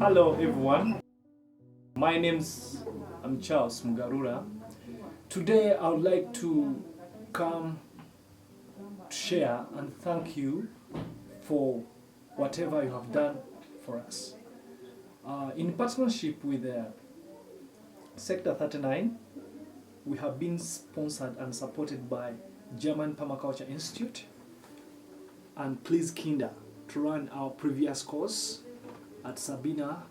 Hello everyone, I'm Charles Mugarura. Today I would like to come to share and thank you for whatever you have done for us. In partnership with Sector 39, we have been sponsored and supported by German Permaculture Institute and Please Kinder to run our previous course at Sabina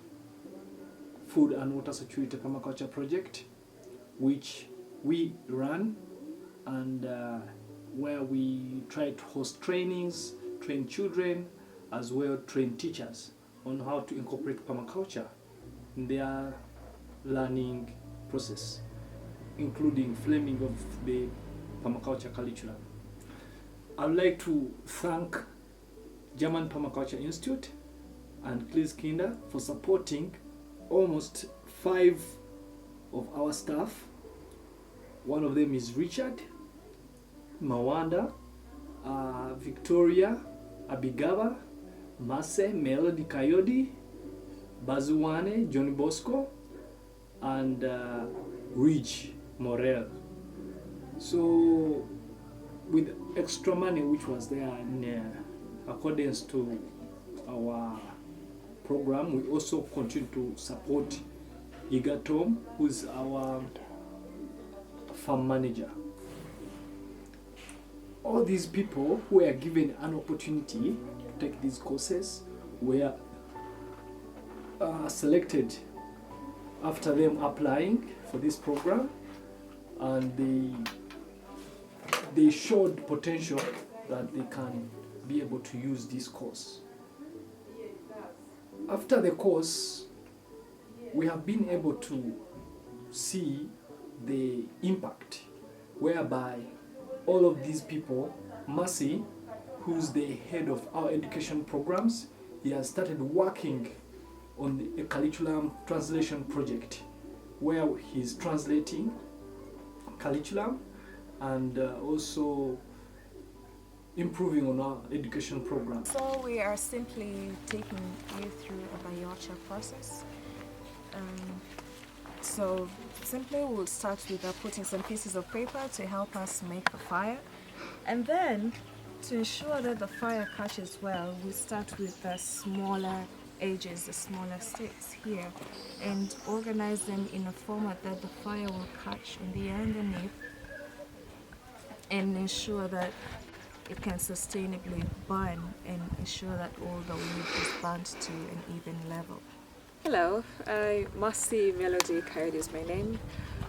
Food and Water Security Permaculture Project, which we run and where we try to host trainings, train children, as well train teachers on how to incorporate permaculture in their learning process, including framing of the permaculture curriculum. I would like to thank German Permaculture Institute and Please Kinder for supporting almost 5 of our staff. One of them is Richard, Mawanda, Victoria, Abigaba, Mase, Melody Kayodi, Bazuwane, John Bosco, and Rich Morel. So with extra money which was there in accordance to our program, we also continue to support Igatom, who is our farm manager. All these people who were given an opportunity to take these courses were selected after them applying for this program, and they showed potential that they can be able to use this course. After the course, we have been able to see the impact whereby all of these people, Mercy, who's the head of our education programs, he has started working on a curriculum translation project where he's translating curriculum and also improving on our education program. So we are simply taking you through a biochar process. So simply we'll start with putting some pieces of paper to help us make the fire, and then to ensure that the fire catches well, we start with the smaller edges, the smaller sticks here, and organize them in a format that the fire will catch in the underneath and ensure that it can sustainably burn and ensure that all the wood is burnt to an even level. Hello, Mercy Melody Kayode is my name,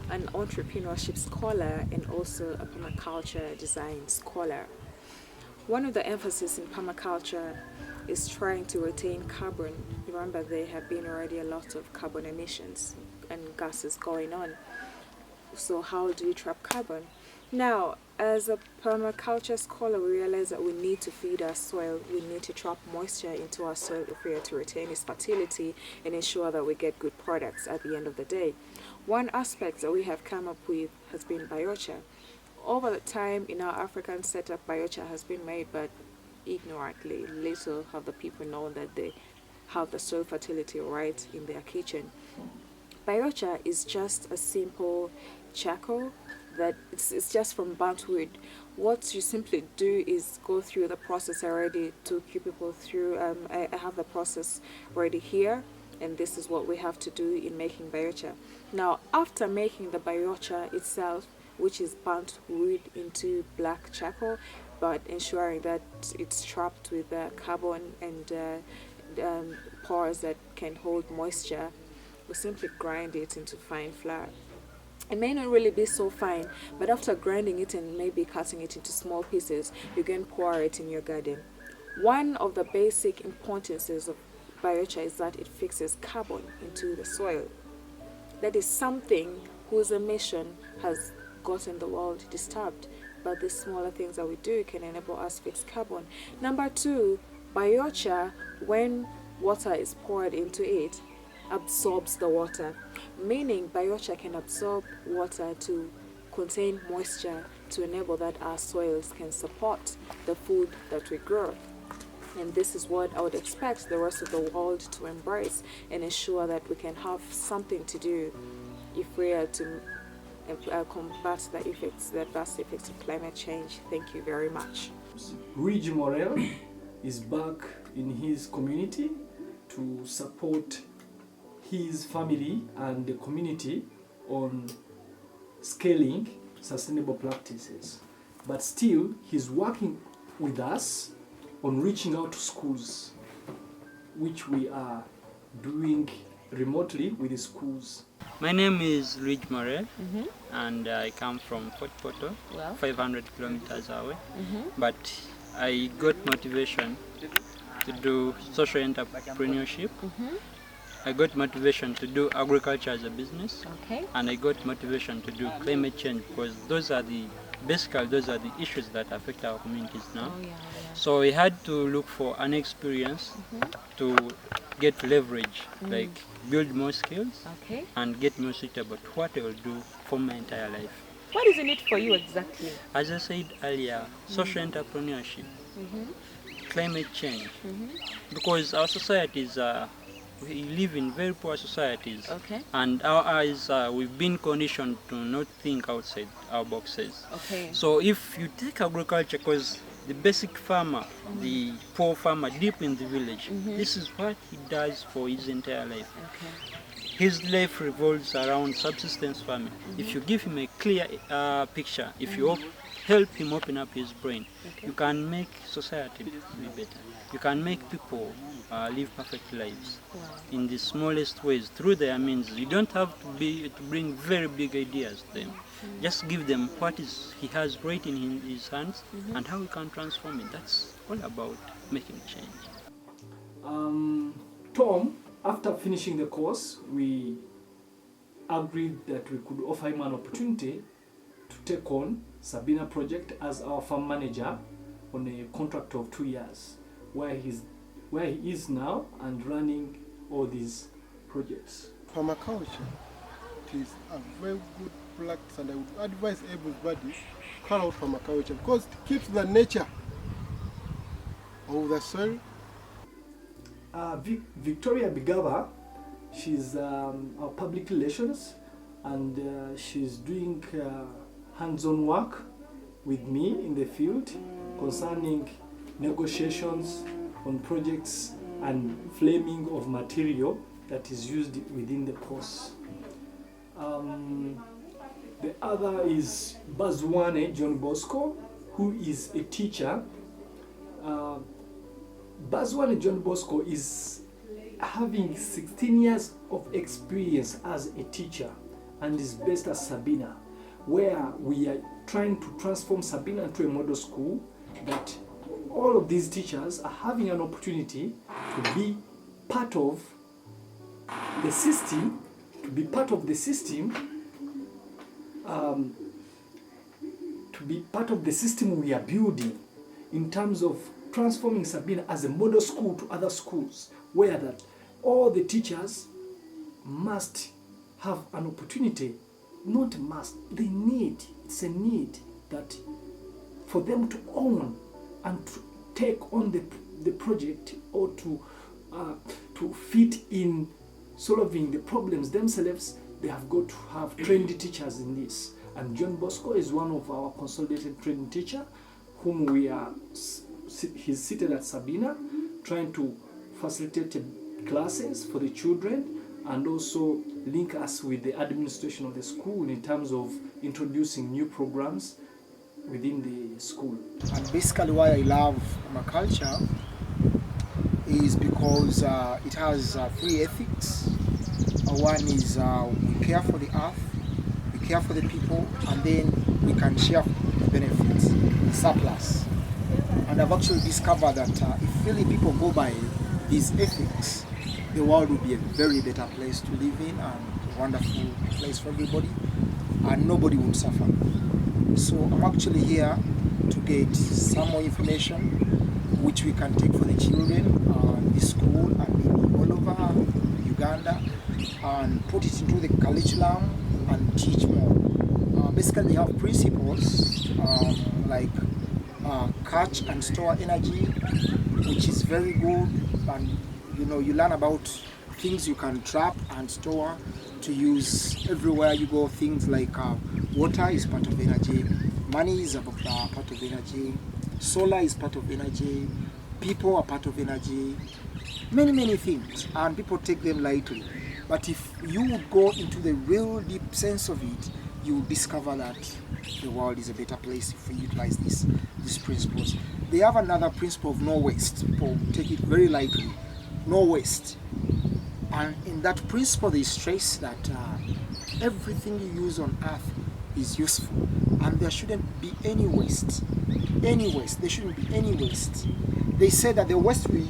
an entrepreneurship scholar and also a permaculture design scholar. One of the emphasis in permaculture is trying to retain carbon. Remember, there have been already a lot of carbon emissions and gases going on. So how do you trap carbon? Now, as a permaculture scholar, we realize that we need to feed our soil. We need to trap moisture into our soil if we are to retain its fertility and ensure that we get good products at the end of the day. One aspect that we have come up with has been biochar. Over the time in our African setup, biochar has been made, but ignorantly, little have the people known that they have the soil fertility right in their kitchen. Biochar is just a simple charcoal that it's just from burnt wood. What you simply do is go through the process. I already took you people through. I have the process already here, and this is what we have to do in making biochar. Now, after making the biochar itself, which is burnt wood into black charcoal, but ensuring that it's trapped with carbon and pores that can hold moisture, we simply grind it into fine flour. It may not really be so fine, but after grinding it and maybe cutting it into small pieces, you can pour it in your garden. One of the basic importances of biochar is that it fixes carbon into the soil. That is something whose emission has gotten the world disturbed, but the smaller things that we do can enable us to fix carbon. Number 2, biochar, when water is poured into it, absorbs the water, meaning biochar can absorb water to contain moisture to enable that our soils can support the food that we grow. And this is what I would expect the rest of the world to embrace and ensure that we can have something to do if we are to combat the adverse effects of climate change. Thank you very much. Luigi Morel is back in his community to support his family and the community on scaling sustainable practices. But still, he's working with us on reaching out to schools, which we are doing remotely with the schools. My name is Luigi Morel, and I come from Fort Poto, Well. 500 kilometers away. But I got motivation to do social entrepreneurship. I got motivation to do agriculture as a business, Okay. and I got motivation to do climate change, because those are the issues that affect our communities now. Oh, yeah. So we had to look for an experience to get leverage, like build more skills Okay. and get more suitable to what I will do for my entire life. What is in it for you exactly? As I said earlier, social entrepreneurship, climate change, because our societies we live in very poor societies, Okay. and our eyes we've been conditioned to not think outside our boxes. Okay. So if you take agriculture, because the basic farmer, the poor farmer deep in the village, this is what he does for his entire life. Okay. His life revolves around subsistence farming. If you give him a clear picture, if you help him open up his brain, you can make society be better. You can make people live perfect lives in the smallest ways through their means. You don't have to bring very big ideas to them. Just give them what he has right in his hands and how he can transform it. That's all about making change. Tom, after finishing the course, we agreed that we could offer him an opportunity to take on Sabina project as our farm manager on a contract of 2 years, where he is now and running all these projects. Permaculture is a very good practice, and I would advise everybody to carry out permaculture because it keeps the nature of the soil. Victoria Bigaba, she's our public relations, and she's doing hands-on work with me in the field concerning negotiations on projects and framing of material that is used within the course. The other is Bazwane John Bosco, who is a teacher. Bazwane John Bosco is having 16 years of experience as a teacher and is based at Sabina, where we are trying to transform Sabina into a model school that all of these teachers are having an opportunity to be part of the system, we are building in terms of transforming Sabina as a model school to other schools, where that all the teachers must have an opportunity, not must, they need, it's a need that for them to own and to take on the project or to fit in solving the problems themselves. They have got to have trained teachers in this. And John Bosco is one of our consolidated training teacher, whom he's seated at Sabina, trying to facilitate classes for the children and also link us with the administration of the school in terms of introducing new programs within the school. And basically why I love permaculture is because it has three ethics. One is we care for the earth, we care for the people, and then we can share the benefits, the surplus. And I've actually discovered that if really people go by these ethics, the world will be a very better place to live in and a wonderful place for everybody, and nobody will suffer. So I'm actually here to get some more information which we can take for the children in the school and all over Uganda, and put it into the curriculum and teach more. Basically, they have principles like catch and store energy, which is very good. And you learn about things you can trap and store to use everywhere you go. Things like water is part of energy, money is part of energy, solar is part of energy, people are part of energy, many things, and people take them lightly. But if you would go into the real deep sense of it, you will discover that the world is a better place if we utilize these principles. They have another principle of no waste. People take it very lightly. No waste. And in that principle, they stress that everything you use on earth is useful, and there shouldn't be any waste. Any waste. There shouldn't be any waste. They say that the waste we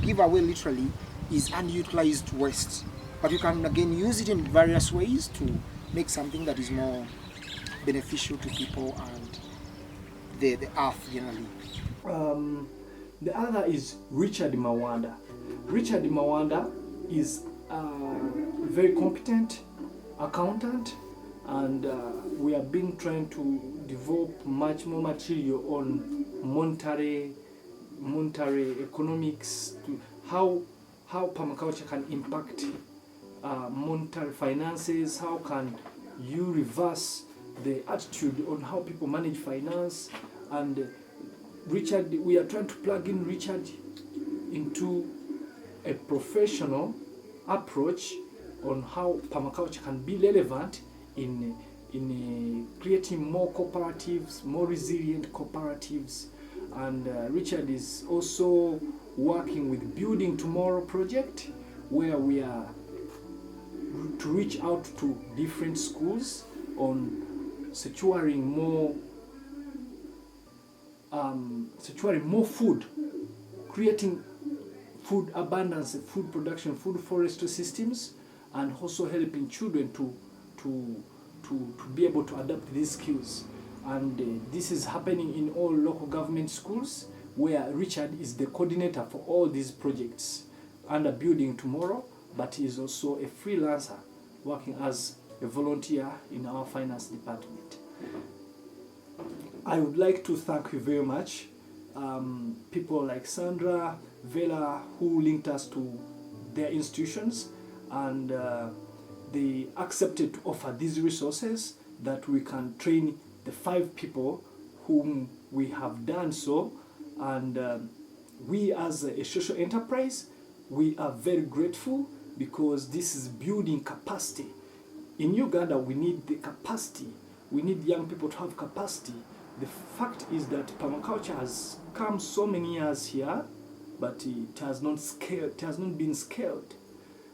give away literally is unutilized waste. But you can again use it in various ways to make something that is more beneficial to people and the earth generally. The other is Richard Mawanda. Richard Mawanda is a very competent accountant, and we are trying to develop much more material on monetary economics, to how permaculture can impact monetary finances. How can you reverse the attitude on how people manage finance? And Richard, we are trying to plug in Richard into a professional approach on how permaculture can be relevant in creating more cooperatives, more resilient cooperatives. And Richard is also working with Building Tomorrow project, where we are to reach out to different schools on securing more food, creating food abundance, food production, food forestry systems, and also helping children to be able to adapt these skills. And this is happening in all local government schools, where Richard is the coordinator for all these projects under Building Tomorrow, but he is also a freelancer working as a volunteer in our finance department. I would like to thank you very much. People like Sandra, Vela, who linked us to their institutions, and they accepted to offer these resources that we can train the 5 people whom we have done so. And we as a social enterprise, we are very grateful, because this is building capacity. In Uganda, we need the capacity. We need young people to have capacity. The fact is that permaculture has come so many years here, but it has not been scaled.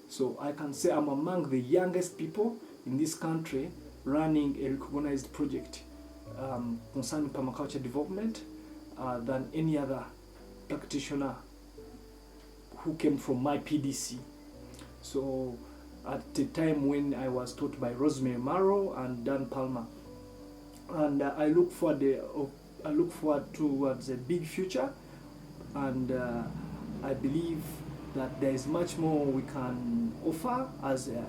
So I can say I'm among the youngest people in this country running a recognized project concerning permaculture development than any other practitioner who came from my PDC. So at the time when I was taught by Rosemary Marrow and Dan Palmer, and I look forward towards a big future, and I believe that there is much more we can offer as a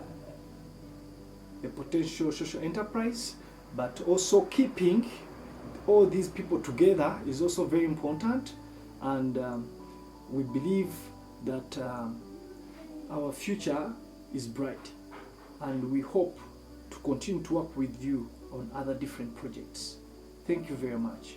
potential social enterprise, but also keeping all these people together is also very important. And we believe that our future is bright, and we hope to continue to work with you on other different projects. Thank you very much.